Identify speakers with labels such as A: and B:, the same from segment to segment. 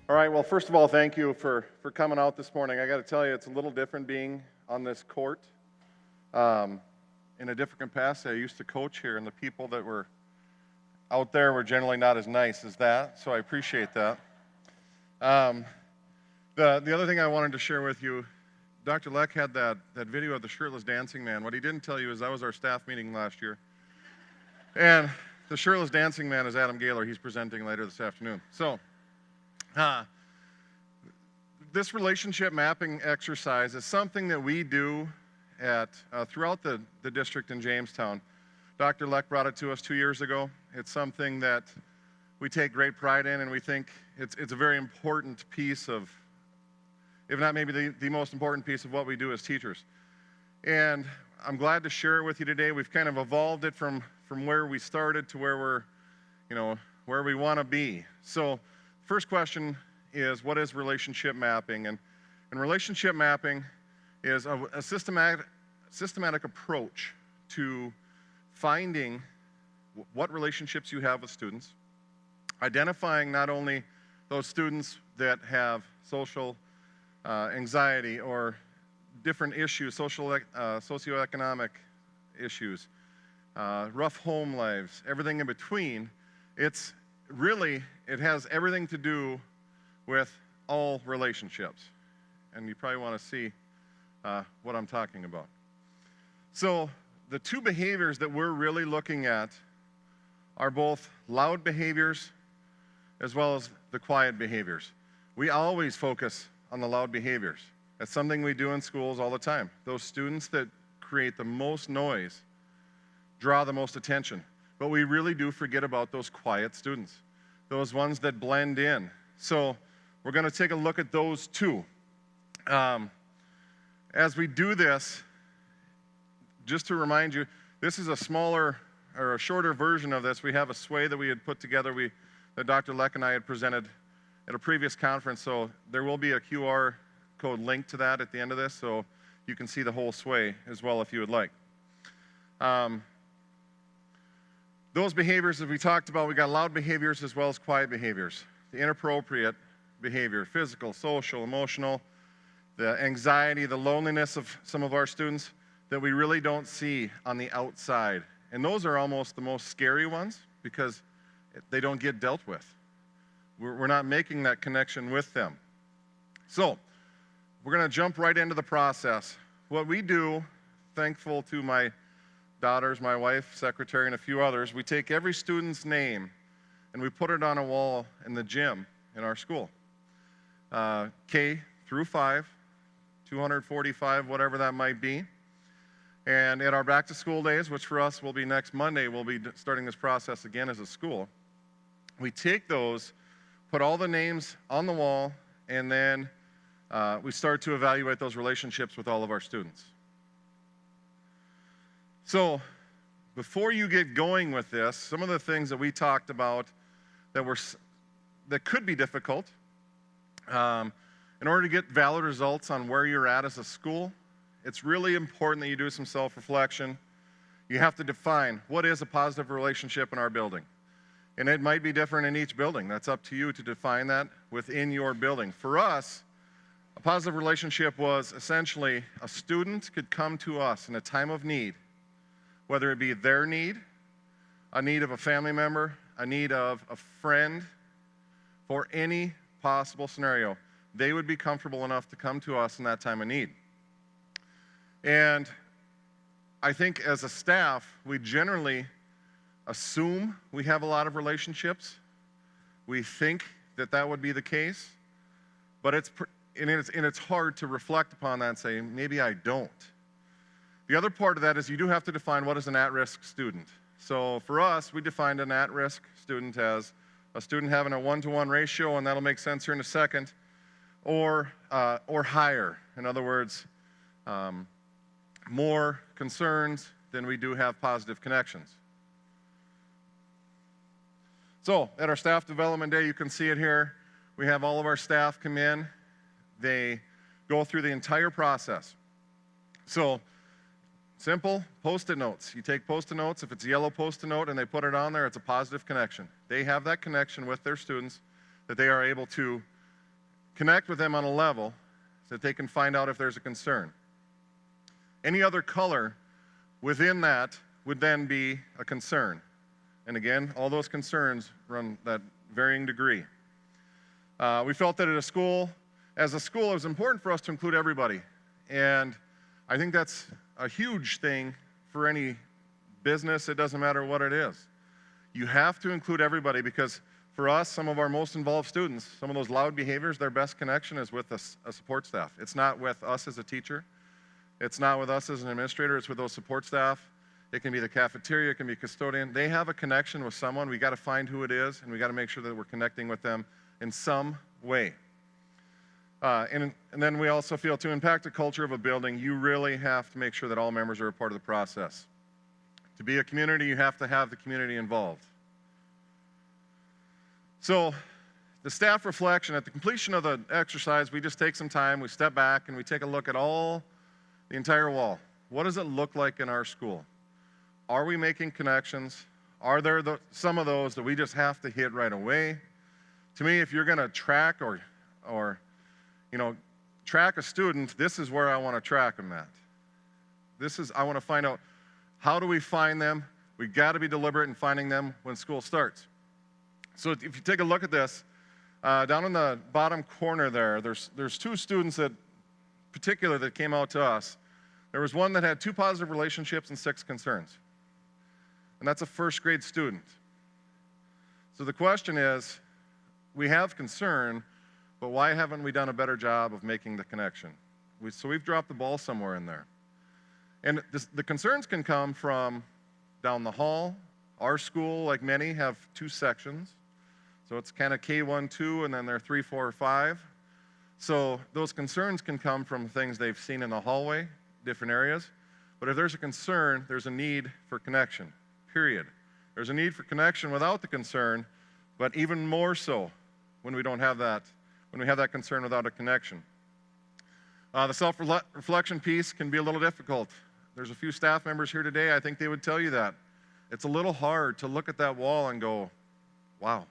A: All right, well, first of all, thank you for coming out this morning. I got to tell you, it's a little different being on this court in a different capacity. I used to coach here, and the people that were out there were generally not as nice as that, so I appreciate that. The other thing I wanted to share with you, Dr. Leck had that video of the shirtless dancing man. What he didn't tell you is that was our staff meeting last year. And the shirtless dancing man is Adam Gaylor. He's presenting later this afternoon. So, this relationship mapping exercise is something that we do throughout the district in Jamestown. Dr. Leck brought it to us 2 years ago. It's something that we take great pride in, and we think it's a very important piece of, if not maybe the most important piece of what we do as teachers. And I'm glad to share it with you today. We've kind of evolved it from where we started to where where we want to be. So, first question is, what is relationship mapping? And relationship mapping is a systematic approach to finding what relationships you have with students, identifying not only those students that have social anxiety or different issues, socioeconomic issues, rough home lives, everything in between. It has everything to do with all relationships. And you probably want to see what I'm talking about. So the two behaviors that we're really looking at are both loud behaviors as well as the quiet behaviors. We always focus on the loud behaviors. That's something we do in schools all the time. Those students that create the most noise draw the most attention. But we really do forget about those quiet students, those ones that blend in. So we're going to take a look at those two. As we do this, just to remind you, this is a smaller or a shorter version of this. We have a sway that we had put together that Dr. Leck and I had presented at a previous conference. So there will be a QR code link to that at the end of this, so you can see the whole sway as well if you would like. Those behaviors that we talked about, we got loud behaviors as well as quiet behaviors. The inappropriate behavior, physical, social, emotional, the anxiety, the loneliness of some of our students that we really don't see on the outside. And those are almost the most scary ones because they don't get dealt with. We're not making that connection with them. So, we're going to jump right into the process. What we do, thankful to my daughters, my wife, secretary, and a few others, we take every student's name and we put it on a wall in the gym in our school. K through 5, 245, whatever that might be. And at our back to school days, which for us will be next Monday, we'll be starting this process again as a school. We take those, put all the names on the wall, and then we start to evaluate those relationships with all of our students. So, before you get going with this, some of the things that we talked about that could be difficult, in order to get valid results on where you're at as a school, it's really important that you do some self-reflection. You have to define what is a positive relationship in our building. And it might be different in each building. That's up to you to define that within your building. For us, a positive relationship was essentially a student could come to us in a time of need, whether it be their need, a need of a family member, a need of a friend, for any possible scenario. They would be comfortable enough to come to us in that time of need. And I think as a staff, we generally assume we have a lot of relationships. We think that would be the case, but it's hard to reflect upon that and say, maybe I don't. The other part of that is you do have to define what is an at-risk student. So for us, we defined an at-risk student as a student having a 1-to-1 ratio, and that'll make sense here in a second, or higher. In other words, more concerns than we do have positive connections. So at our staff development day, you can see it here. We have all of our staff come in. They go through the entire process. So simple, Post-it notes. You take Post-it notes. If it's a yellow Post-it note and they put it on there, it's a positive connection. They have that connection with their students that they are able to connect with them on a level so that they can find out if there's a concern. Any other color within that would then be a concern. And again, all those concerns run that varying degree. We felt that as a school, it was important for us to include everybody. And I think that's a huge thing for any business. It doesn't matter what it is. You have to include everybody because for us, some of our most involved students, some of those loud behaviors, their best connection is with a support staff. It's not with us as a teacher. It's not with us as an administrator. It's with those support staff. It can be the cafeteria. It can be custodian. They have a connection with someone. We got to find who it is, and we got to make sure that we're connecting with them in some way. And then we also feel to impact the culture of a building, you really have to make sure that all members are a part of the process. To be a community, you have to have the community involved. So the staff reflection, at the completion of the exercise, we just take some time, we step back, and we take a look at the entire wall. What does it look like in our school? Are we making connections? Are there some of those that we just have to hit right away? To me, if you're going to track or track a student, this is where I want to track them at. I want to find out, how do we find them? We got to be deliberate in finding them when school starts. So if you take a look at this, down in the bottom corner there's two students that came out to us. There was one that had 2 positive relationships and 6 concerns. And that's a first grade student. So the question is, we have concern, but why haven't we done a better job of making the connection? So we've dropped the ball somewhere in there. And the concerns can come from down the hall. Our school, like many, have 2 sections. So it's kind of K1, 2, and then they're 3, 4, 5. So those concerns can come from things they've seen in the hallway, different areas. But if there's a concern, there's a need for connection, period. There's a need for connection without the concern, but even more so when we don't have that, when we have that concern without a connection. The self-reflection piece can be a little difficult. There's a few staff members here today, I think they would tell you that. It's a little hard to look at that wall and go, wow,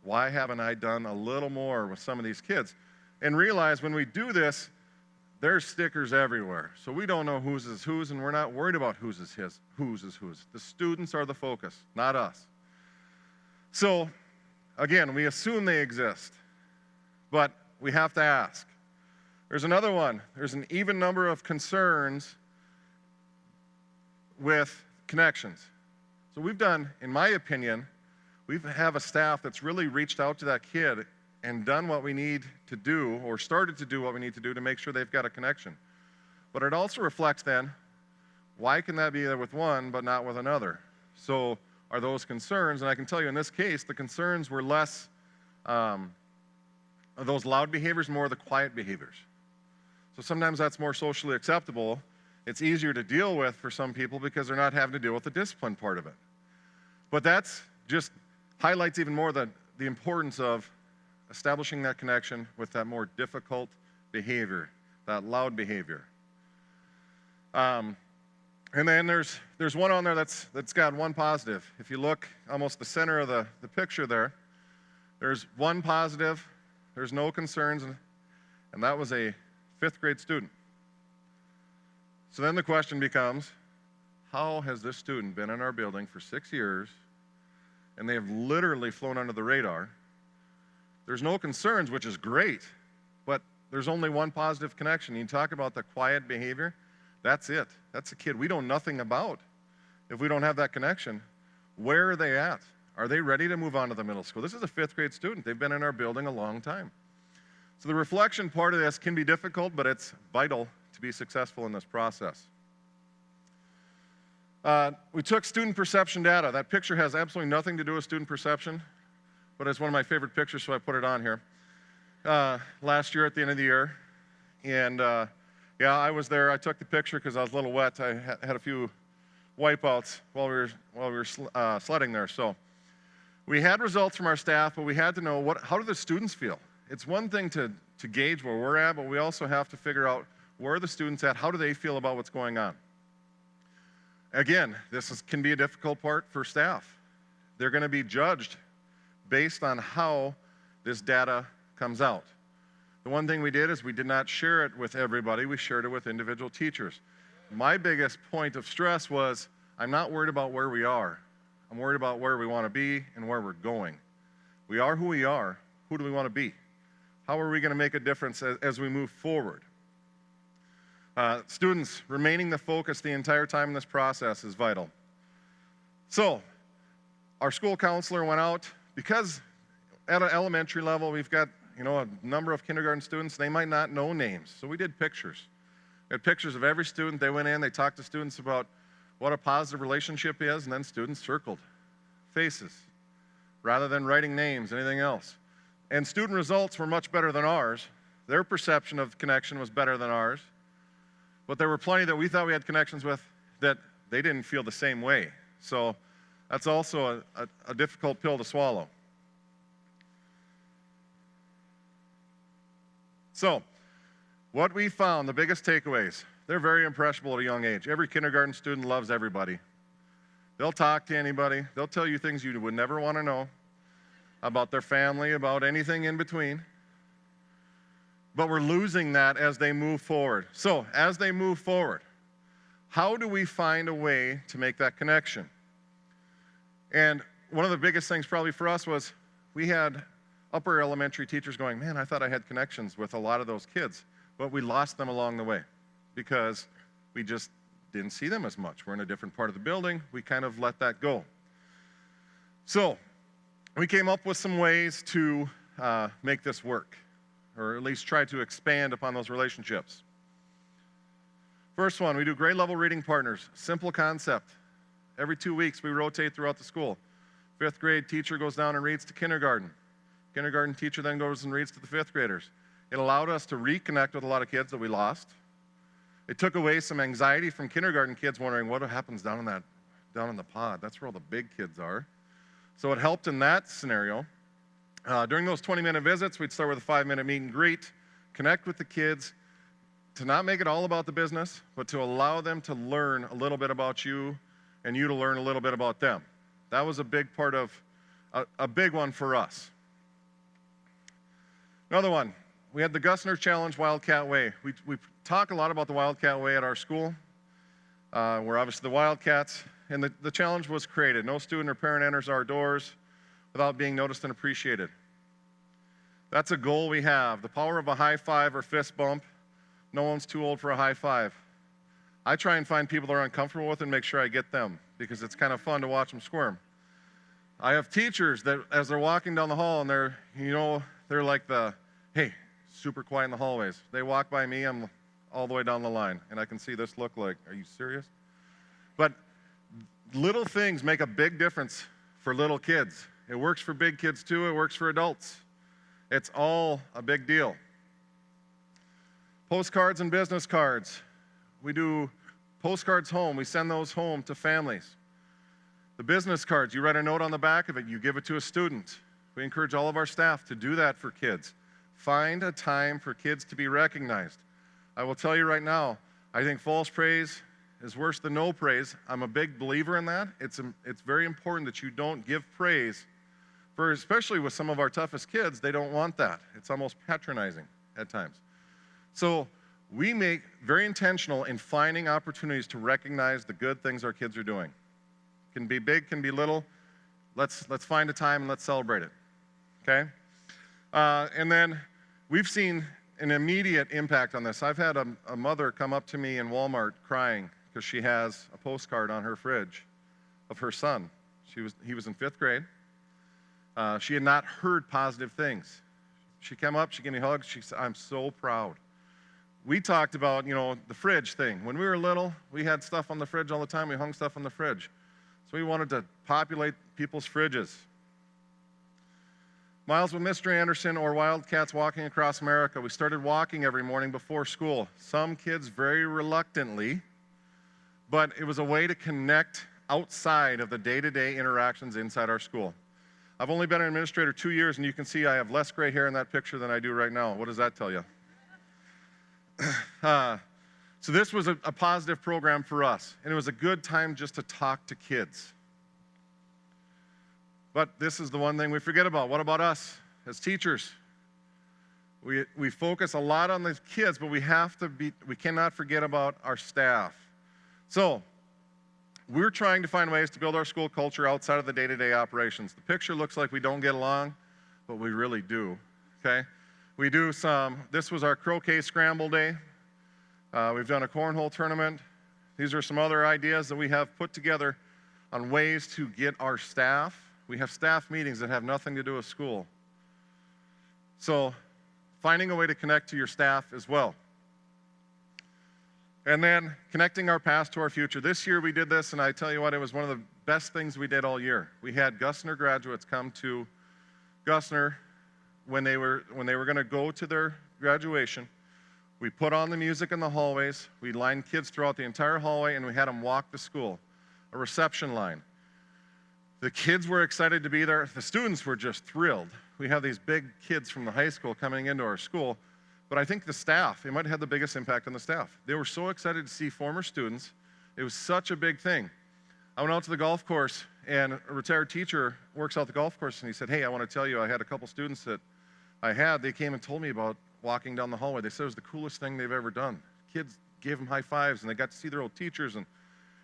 A: why haven't I done a little more with some of these kids? And realize when we do this, there's stickers everywhere. So we don't know whose is whose, and we're not worried about whose is whose. The students are the focus, not us. So, again, we assume they exist, but we have to ask. There's another one. There's an even number of concerns with connections. So we've done, in my opinion, we have a staff that's really reached out to that kid and done what we need to do, or started to do what we need to do to make sure they've got a connection. But it also reflects then, why can that be there with one but not with another? So are those concerns, and I can tell you in this case, the concerns were less those loud behaviors, more the quiet behaviors. So sometimes that's more socially acceptable. It's easier to deal with for some people because they're not having to deal with the discipline part of it. But that's just highlights even more the importance of establishing that connection with that more difficult behavior, that loud behavior. And then there's one on there that's got one positive. If you look almost the center of the picture there's one positive, there's no concerns, and that was a 5th grade student. So then the question becomes, how has this student been in our building for 6 years, and they have literally flown under the radar? There's no concerns, which is great, but there's only one positive connection. You talk about the quiet behavior, that's it. That's a kid we know nothing about. If we don't have that connection, where are they at? Are they ready to move on to the middle school? This is a 5th grade student. They've been in our building a long time. So the reflection part of this can be difficult, but it's vital to be successful in this process. We took student perception data. That picture has absolutely nothing to do with student perception, but it's one of my favorite pictures, so I put it on here. Last year at the end of the year, and yeah, I was there. I took the picture because I was a little wet. I had a few wipeouts while we were sledding there. So we had results from our staff, but we had to know how do the students feel? It's one thing to gauge where we're at, but we also have to figure out where are the students at, how do they feel about what's going on? Again, can be a difficult part for staff. They're going to be judged based on how this data comes out. The one thing we did is we did not share it with everybody, we shared it with individual teachers. My biggest point of stress was, I'm not worried about where we are. I'm worried about where we want to be and where we're going. We are who we are. Who do we want to be? How are we going to make a difference as we move forward? Students, remaining the focus the entire time in this process is vital. So, our school counselor went out, because at an elementary level we've got a number of kindergarten students, they might not know names. So we did pictures. We had pictures of every student. They went in, they talked to students about what a positive relationship is, and then students circled faces rather than writing names, anything else. And student results were much better than ours. Their perception of connection was better than ours. But there were plenty that we thought we had connections with that they didn't feel the same way. So that's also a difficult pill to swallow. So, what we found, the biggest takeaways, they're very impressionable at a young age. Every kindergarten student loves everybody. They'll talk to anybody. They'll tell you things you would never want to know about their family, about anything in between. But we're losing that as they move forward. So, as they move forward, how do we find a way to make that connection? And one of the biggest things probably for us was we had upper elementary teachers going, man, I thought I had connections with a lot of those kids, but we lost them along the way because we just didn't see them as much. We're in a different part of the building. We kind of let that go. So we came up with some ways to make this work, or at least try to expand upon those relationships. First one, we do grade level reading partners. Simple concept. Every 2 weeks, we rotate throughout the school. 5th grade teacher goes down and reads to kindergarten. Kindergarten teacher then goes and reads to the 5th graders. It allowed us to reconnect with a lot of kids that we lost. It took away some anxiety from kindergarten kids wondering what happens down in the pod. That's where all the big kids are. So it helped in that scenario. During those 20-minute visits, we'd start with a 5-minute meet and greet, connect with the kids, to not make it all about the business, but to allow them to learn a little bit about you and you to learn a little bit about them. That was a big part of, a big one for us. Another one, we had the Gussner Challenge Wildcat Way. We talk a lot about the Wildcat Way at our school. We're obviously the Wildcats, and the challenge was created. No student or parent enters our doors without being noticed and appreciated. That's a goal we have. The power of a high five or fist bump. No one's too old for a high five. I try and find people that are uncomfortable with it and make sure I get them, because it's kind of fun to watch them squirm. I have teachers that, as they're walking down the hall, and they're like hey, super quiet in the hallways. They walk by me, I'm all the way down the line, and I can see this look like, are you serious? But little things make a big difference for little kids. It works for big kids too, it works for adults. It's all a big deal. Postcards and business cards. We do postcards home. We send those home to families. The business cards, you write a note on the back of it, you give it to a student. We encourage all of our staff to do that for kids. Find a time for kids to be recognized. I will tell you right now, I think false praise is worse than no praise. I'm a big believer in that. It's very important that you don't give praise, especially with some of our toughest kids. They don't want that. It's almost patronizing at times. So we make very intentional in finding opportunities to recognize the good things our kids are doing. Can be big, can be little. Let's find a time and let's celebrate it. Okay? And then we've seen an immediate impact on this. I've had a mother come up to me in Walmart crying because she has a postcard on her fridge of her son. He was in 5th grade. She had not heard positive things. She came up, she gave me a hug, she said, I'm so proud. We talked about, the fridge thing. When we were little, we had stuff on the fridge all the time. We hung stuff on the fridge. So we wanted to populate people's fridges. Miles with Mr. Anderson, or Wildcats Walking Across America. We started walking every morning before school. Some kids very reluctantly, but it was a way to connect outside of the day-to-day interactions inside our school. I've only been an administrator 2 years, and you can see I have less gray hair in that picture than I do right now. What does that tell you? So this was a positive program for us, and it was a good time just to talk to kids. But this is the one thing we forget about. What about us as teachers? We focus a lot on the kids, but we cannot forget about our staff. So, we're trying to find ways to build our school culture outside of the day-to-day operations. The picture looks like we don't get along, but we really do, okay? We do this was our croquet scramble day. We've done a cornhole tournament. These are some other ideas that we have put together on ways to get our staff. We have staff meetings that have nothing to do with school. So, finding a way to connect to your staff as well. And then connecting our past to our future. This year we did this, and I tell you what, it was one of the best things we did all year. We had Gussner graduates come to Gussner when they were going to go to their graduation. We put on the music in the hallways. We lined kids throughout the entire hallway, and we had them walk to school. A reception line. The kids were excited to be there. The students were just thrilled. We have these big kids from the high school coming into our school, but I think the staff, it might have had the biggest impact on the staff. They were so excited to see former students. It was such a big thing. I went out to the golf course, and a retired teacher works out the golf course, and he said, hey, I want to tell you, I had a couple students that they came and told me about walking down the hallway. They said it was the coolest thing they've ever done. Kids gave them high fives, and they got to see their old teachers, and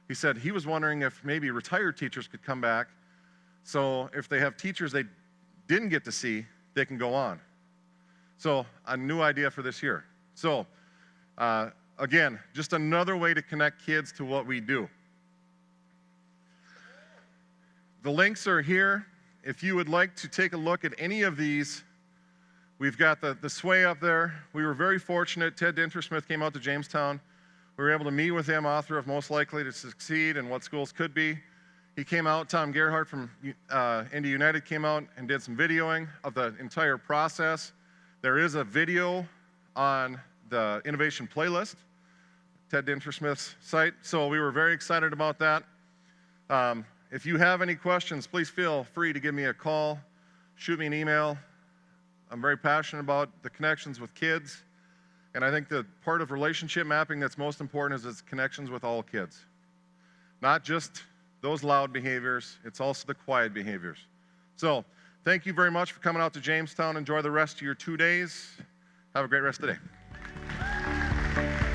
A: he said he was wondering if maybe retired teachers could come back, so if they have teachers they didn't get to see, they can go on. So, a new idea for this year. So, again, just another way to connect kids to what we do. The links are here. If you would like to take a look at any of these, we've got the sway up there. We were very fortunate. Ted Dintersmith came out to Jamestown. We were able to meet with him, author of Most Likely to Succeed and What Schools Could Be. He came out, Tom Gerhardt from Indy United came out and did some videoing of the entire process. There is a video on the innovation playlist, Ted Dintersmith's site, so we were very excited about that. If you have any questions, please feel free to give me a call, shoot me an email. I'm very passionate about the connections with kids, and I think the part of relationship mapping that's most important is its connections with all kids. Not just those loud behaviors, it's also the quiet behaviors. So, thank you very much for coming out to Jamestown. Enjoy the rest of your 2 days. Have a great rest of the day.